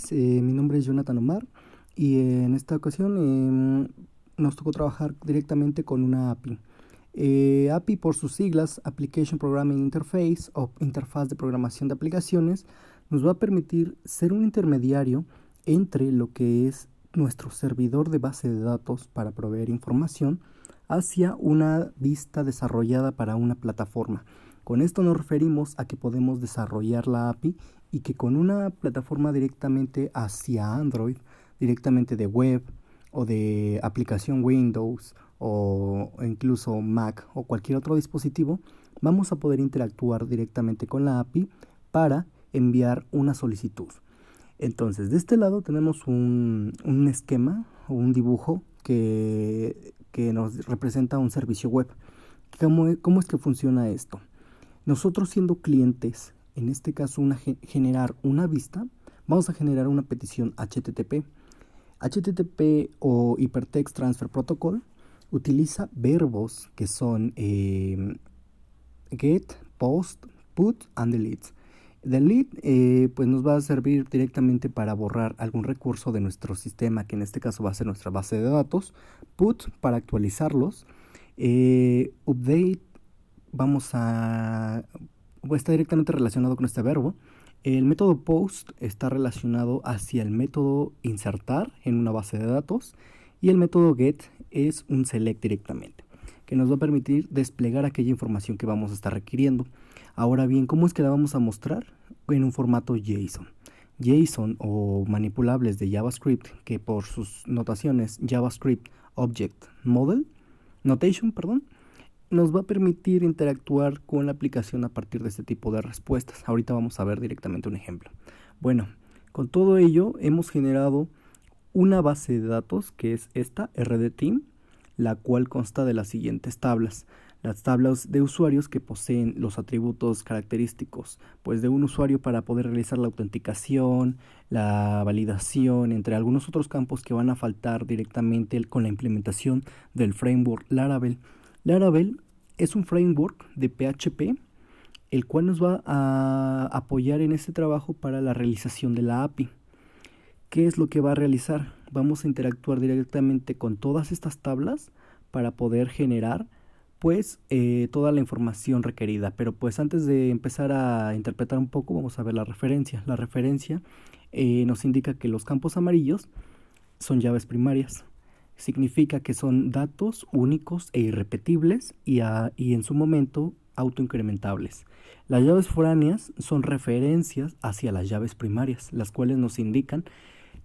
Bytes. Mi nombre es Jonathan Omar y en esta ocasión nos tocó trabajar directamente con una API. API por sus siglas, Application Programming Interface o interfaz de programación de aplicaciones, nos va a permitir ser un intermediario entre lo que es nuestro servidor de base de datos para proveer información hacia una vista desarrollada para una plataforma. Con esto nos referimos a que podemos desarrollar la API y que con una plataforma directamente hacia Android, directamente de web o de aplicación Windows o incluso Mac o cualquier otro dispositivo, vamos a poder interactuar directamente con la API para enviar una solicitud. Entonces, de este lado tenemos un esquema o un dibujo que nos representa un servicio web. ¿Cómo es que funciona esto? Nosotros siendo clientes, en este caso generar una vista, vamos a generar una petición HTTP. HTTP o Hypertext Transfer Protocol utiliza verbos que son get, post, put and delete. Delete pues nos va a servir directamente para borrar algún recurso de nuestro sistema, que en este caso va a ser nuestra base de datos. Put para actualizarlos. Update está directamente relacionado con este verbo. El método post está relacionado hacia el método insertar en una base de datos y el método get es un select directamente, que nos va a permitir desplegar aquella información que vamos a estar requiriendo. Ahora bien, ¿cómo es que la vamos a mostrar? En un formato JSON. JSON o manipulables de JavaScript, que por sus notaciones JavaScript Object Model Notation, nos va a permitir interactuar con la aplicación a partir de este tipo de respuestas. Ahorita vamos a ver directamente un ejemplo. Bueno, con todo ello hemos generado una base de datos que es esta RDTeam, la cual consta de las siguientes tablas. Las tablas de usuarios que poseen los atributos característicos pues de un usuario para poder realizar la autenticación, la validación, entre algunos otros campos que van a faltar directamente con la implementación del framework Laravel. Laravel es un framework de PHP, el cual nos va a apoyar en este trabajo para la realización de la API. ¿Qué es lo que va a realizar? Vamos a interactuar directamente con todas estas tablas para poder generar pues toda la información requerida. Pero pues antes de empezar a interpretar un poco, vamos a ver la referencia. La referencia nos indica que los campos amarillos son llaves primarias. Significa que son datos únicos e irrepetibles y en su momento autoincrementables. Las llaves foráneas son referencias hacia las llaves primarias, las cuales nos indican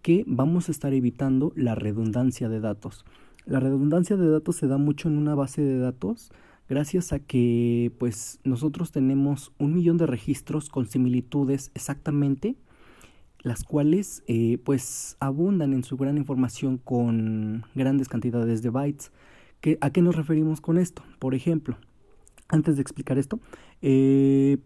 que vamos a estar evitando la redundancia de datos. La redundancia de datos se da mucho en una base de datos gracias a que pues nosotros tenemos 1.000.000 de registros con similitudes exactamente, las cuales pues abundan en su gran información con grandes cantidades de bytes. ¿A qué nos referimos con esto? Por ejemplo, antes de explicar esto, en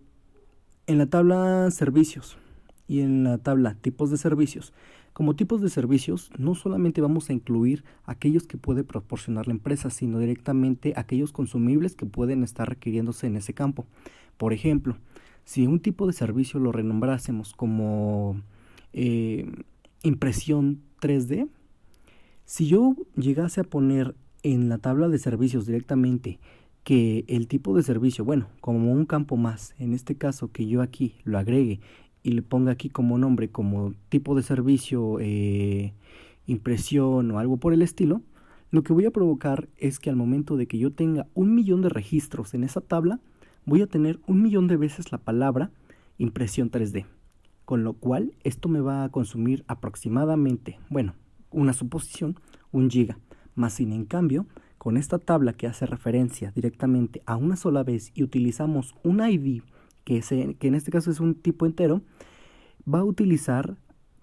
la tabla servicios y en la tabla tipos de servicios, como tipos de servicios no solamente vamos a incluir aquellos que puede proporcionar la empresa, sino directamente aquellos consumibles que pueden estar requiriéndose en ese campo. Por ejemplo, si un tipo de servicio lo renombrásemos como impresión 3D, si yo llegase a poner en la tabla de servicios directamente que el tipo de servicio, bueno, como un campo más, en este caso que yo aquí lo agregue y le ponga aquí como nombre, como tipo de servicio, impresión o algo por el estilo, lo que voy a provocar es que al momento de que yo tenga 1.000.000 de registros en esa tabla, voy a tener 1.000.000 de veces la palabra impresión 3D. Con lo cual esto me va a consumir aproximadamente, bueno, una suposición, 1 giga. Más sin en cambio, con esta tabla que hace referencia directamente a una sola vez y utilizamos un ID, que en este caso es un tipo entero, va a utilizar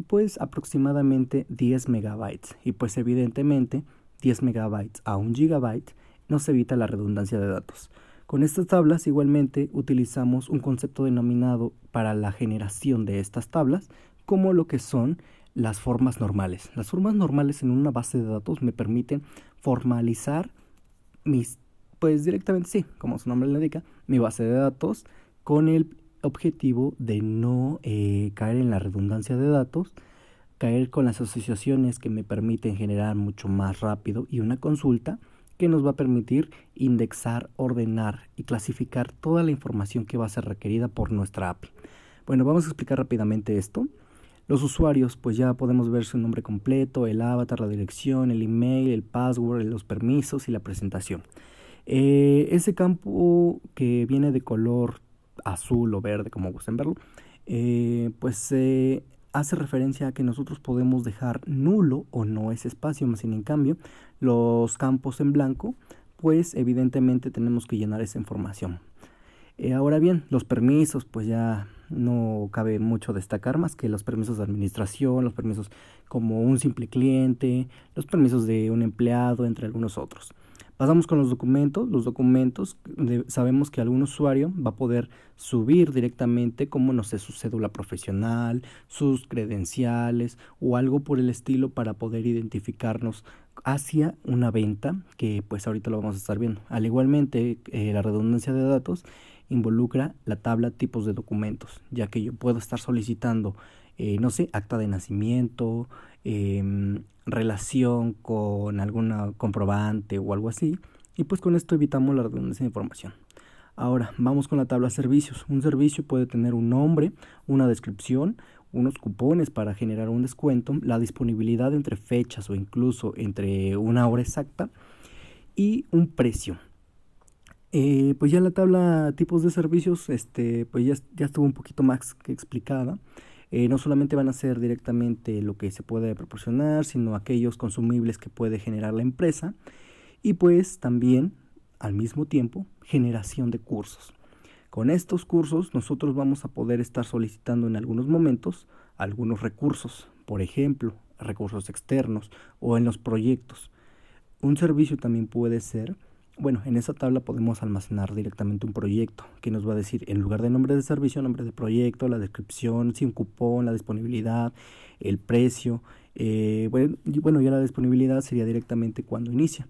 pues aproximadamente 10 megabytes. Y pues evidentemente 10 megabytes a 1 gigabyte nos evita la redundancia de datos. Con estas tablas igualmente utilizamos un concepto denominado para la generación de estas tablas como lo que son las formas normales. Las formas normales en una base de datos me permiten formalizar pues directamente sí, como su nombre le indica, mi base de datos con el objetivo de no caer en la redundancia de datos caer con las asociaciones que me permiten generar mucho más rápido y una consulta que nos va a permitir indexar, ordenar y clasificar toda la información que va a ser requerida por nuestra API. Bueno, vamos a explicar rápidamente esto. Los usuarios, pues ya podemos ver su nombre completo, el avatar, la dirección, el email, el password, los permisos y la presentación. Ese campo que viene de color azul o verde, como gusten verlo, pues hace referencia a que nosotros podemos dejar nulo o no ese espacio, más sin en cambio los campos en blanco, pues evidentemente tenemos que llenar esa información. Ahora bien, los permisos, pues ya no cabe mucho destacar más que los permisos de administración, los permisos como un simple cliente, los permisos de un empleado, entre algunos otros. Pasamos con los documentos. Los documentos, sabemos que algún usuario va a poder subir directamente, como no sé, su cédula profesional, sus credenciales o algo por el estilo para poder identificarnos hacia una venta, que pues ahorita lo vamos a estar viendo. Al igualmente, la redundancia de datos involucra la tabla tipos de documentos, ya que yo puedo estar solicitando, no sé, acta de nacimiento, relación con alguna comprobante o algo así, y pues con esto evitamos la redundancia de información. Ahora vamos con la tabla servicios. Un servicio puede tener un nombre, una descripción, unos cupones para generar un descuento, la disponibilidad entre fechas o incluso entre una hora exacta y un precio. Pues ya la tabla tipos de servicios, pues ya estuvo un poquito más que explicada. No solamente van a ser directamente lo que se puede proporcionar, sino aquellos consumibles que puede generar la empresa y pues también al mismo tiempo generación de cursos. Con estos cursos nosotros vamos a poder estar solicitando en algunos momentos algunos recursos, por ejemplo, recursos externos o en los proyectos. Un servicio también puede ser, bueno, en esa tabla podemos almacenar directamente un proyecto que nos va a decir, en lugar de nombre de servicio, nombre de proyecto, la descripción, si un cupón, la disponibilidad, el precio. Bueno, ya la disponibilidad sería directamente cuando inicia.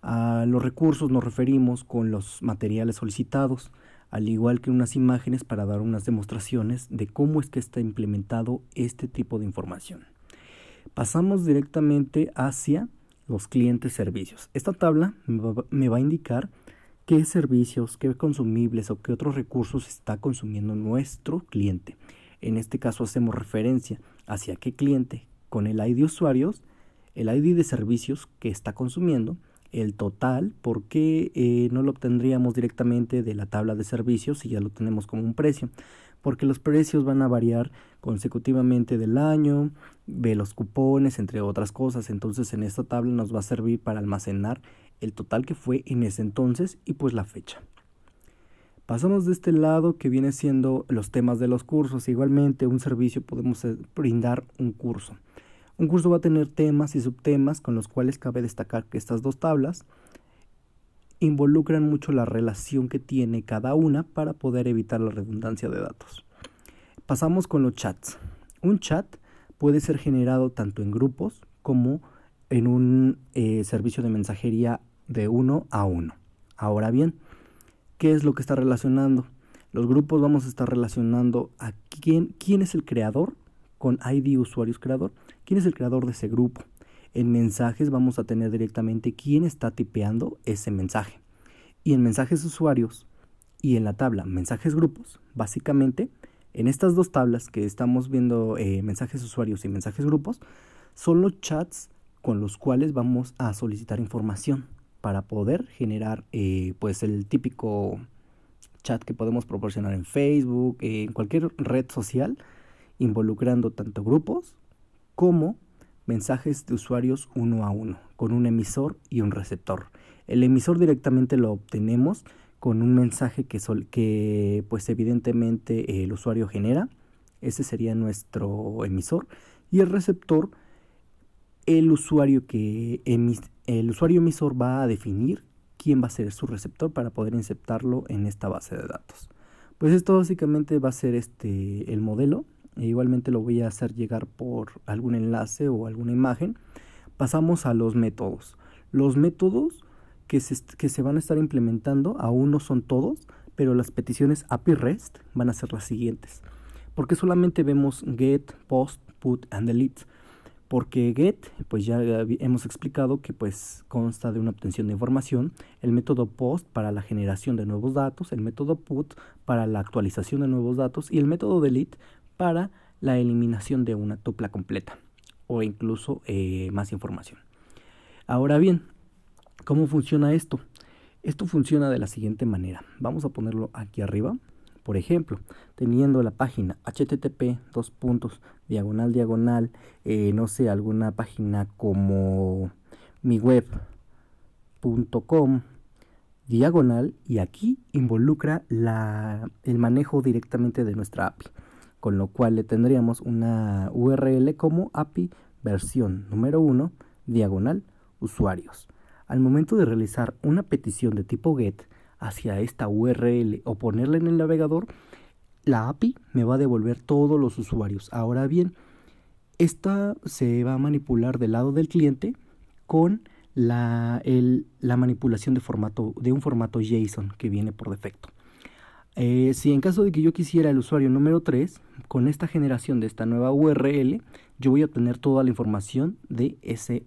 A los recursos nos referimos con los materiales solicitados, al igual que unas imágenes para dar unas demostraciones de cómo es que está implementado este tipo de información. Pasamos directamente hacia los clientes servicios. Esta tabla me va a indicar qué servicios, qué consumibles o qué otros recursos está consumiendo nuestro cliente. En este caso hacemos referencia hacia qué cliente con el ID de usuarios, el ID de servicios que está consumiendo, el total, porque no lo obtendríamos directamente de la tabla de servicios si ya lo tenemos como un precio, porque los precios van a variar consecutivamente del año, de los cupones, entre otras cosas. Entonces en esta tabla nos va a servir para almacenar el total que fue en ese entonces y pues la fecha. Pasamos de este lado que viene siendo los temas de los cursos. Igualmente un servicio podemos brindar un curso. Un curso va a tener temas y subtemas con los cuales cabe destacar que estas dos tablas involucran mucho la relación que tiene cada una para poder evitar la redundancia de datos. Pasamos con los chats. Un chat puede ser generado tanto en grupos como en un servicio de mensajería de 1 a 1. Ahora bien, ¿qué es lo que está relacionando? Los grupos vamos a estar relacionando a quién es el creador con ID usuarios creador, quién es el creador de ese grupo. En mensajes vamos a tener directamente quién está tipeando ese mensaje. Y en mensajes usuarios y en la tabla mensajes grupos, básicamente en estas dos tablas que estamos viendo, mensajes usuarios y mensajes grupos, son los chats con los cuales vamos a solicitar información para poder generar pues el típico chat que podemos proporcionar en Facebook, en cualquier red social, involucrando tanto grupos como mensajes de usuarios 1 a 1, con un emisor y un receptor. El emisor directamente lo obtenemos con un mensaje que pues evidentemente el usuario genera. Ese sería nuestro emisor. Y el receptor, el usuario emisor va a definir quién va a ser su receptor para poder insertarlo en esta base de datos. Pues esto básicamente va a ser el modelo. Igualmente lo voy a hacer llegar por algún enlace o alguna imagen. Pasamos a los métodos. Los métodos que se van a estar implementando aún no son todos, pero las peticiones API REST van a ser las siguientes. Porque solamente vemos get, post, put and delete. Porque get, pues ya hemos explicado que pues consta de una obtención de información, el método post para la generación de nuevos datos, el método put para la actualización de nuevos datos y el método delete para la eliminación de una tupla completa o incluso más información. Ahora bien, ¿cómo funciona esto? Esto funciona de la siguiente manera. Vamos a ponerlo aquí arriba. Por ejemplo, teniendo la página http no sé, alguna página como miweb.com diagonal, y aquí involucra el manejo directamente de nuestra API, con lo cual le tendríamos una URL como API versión número 1 diagonal usuarios. Al momento de realizar una petición de tipo GET hacia esta URL o ponerla en el navegador, la API me va a devolver todos los usuarios. Ahora bien, esta se va a manipular del lado del cliente con la manipulación de un formato JSON que viene por defecto. Si en caso de que yo quisiera el usuario número 3, con esta generación de esta nueva URL, yo voy a obtener toda la información de ese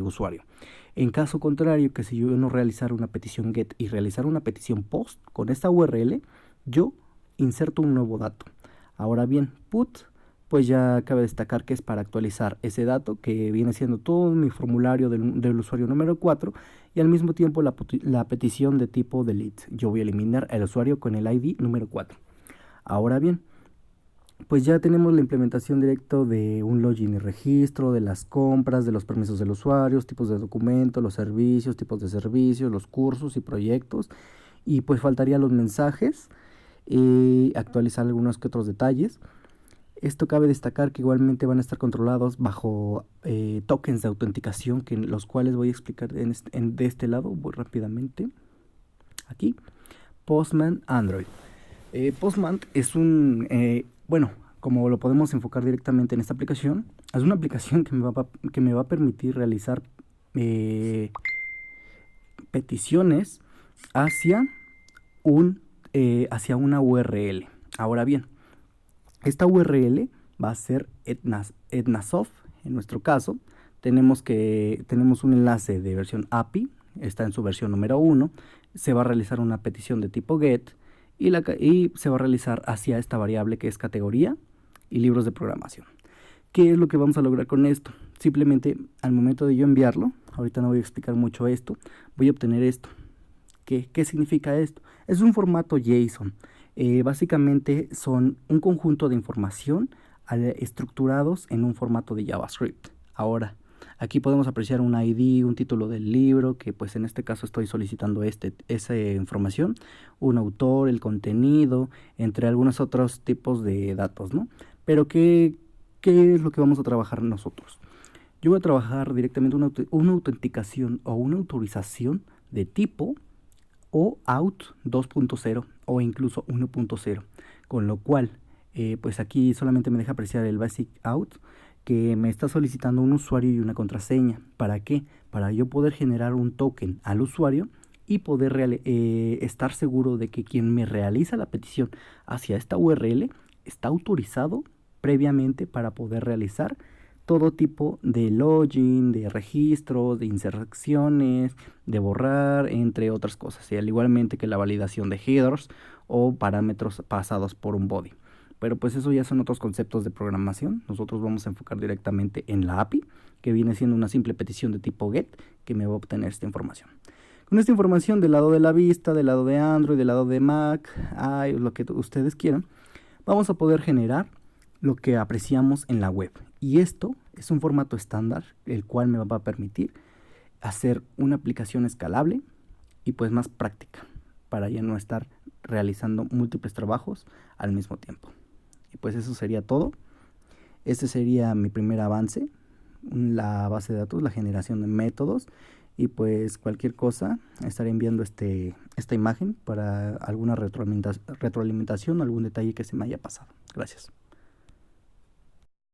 usuario. En caso contrario, que si yo no realizara una petición GET y realizara una petición POST con esta URL, yo inserto un nuevo dato. Ahora bien, PUT, pues ya cabe destacar que es para actualizar ese dato, que viene siendo todo mi formulario del usuario número 4, y al mismo tiempo la petición de tipo delete. Yo voy a eliminar el usuario con el ID número 4. Ahora bien, pues ya tenemos la implementación directa de un login y registro, de las compras, de los permisos de los usuarios, tipos de documentos, los servicios, tipos de servicios, los cursos y proyectos. Y pues faltarían los mensajes y actualizar algunos que otros detalles. Esto cabe destacar que igualmente van a estar controlados bajo tokens de autenticación, los cuales voy a explicar de este lado muy rápidamente. Aquí, Postman Android. Postman es como lo podemos enfocar directamente en esta aplicación, es una aplicación que me va a permitir realizar peticiones hacia una URL. Ahora bien, esta URL va a ser Etnasoft. En nuestro caso, tenemos un enlace de versión API, está en su versión número 1, se va a realizar una petición de tipo GET y se va a realizar hacia esta variable que es categoría y libros de programación. ¿Qué es lo que vamos a lograr con esto? Simplemente al momento de yo enviarlo, ahorita no voy a explicar mucho esto, voy a obtener esto. ¿Qué significa esto? Es un formato JSON. Básicamente son un conjunto de información estructurados en un formato de JavaScript. Ahora, aquí podemos apreciar un ID, un título del libro, que pues en este caso estoy solicitando esa información, un autor, el contenido, entre algunos otros tipos de datos, ¿no? Pero ¿qué es lo que vamos a trabajar nosotros? Yo voy a trabajar directamente una autenticación o una autorización de tipo OAuth 2.0 o incluso 1.0, con lo cual pues aquí solamente me deja apreciar el Basic Auth, que me está solicitando un usuario y una contraseña. ¿Para qué? Para yo poder generar un token al usuario y poder estar seguro de que quien me realiza la petición hacia esta URL está autorizado previamente para poder realizar todo tipo de login, de registros, de inserciones, de borrar, entre otras cosas, y al igualmente que la validación de headers o parámetros pasados por un body. Pero pues eso ya son otros conceptos de programación. Nosotros vamos a enfocar directamente en la API, que viene siendo una simple petición de tipo GET que me va a obtener esta información. Con esta información del lado de la vista, del lado de Android, del lado de Mac, lo que ustedes quieran, vamos a poder generar lo que apreciamos en la web. Y esto es un formato estándar, el cual me va a permitir hacer una aplicación escalable y pues más práctica, para ya no estar realizando múltiples trabajos al mismo tiempo. Y pues eso sería todo. Este sería mi primer avance, la base de datos, la generación de métodos, y pues cualquier cosa estaré enviando esta imagen para alguna retroalimentación o algún detalle que se me haya pasado. Gracias.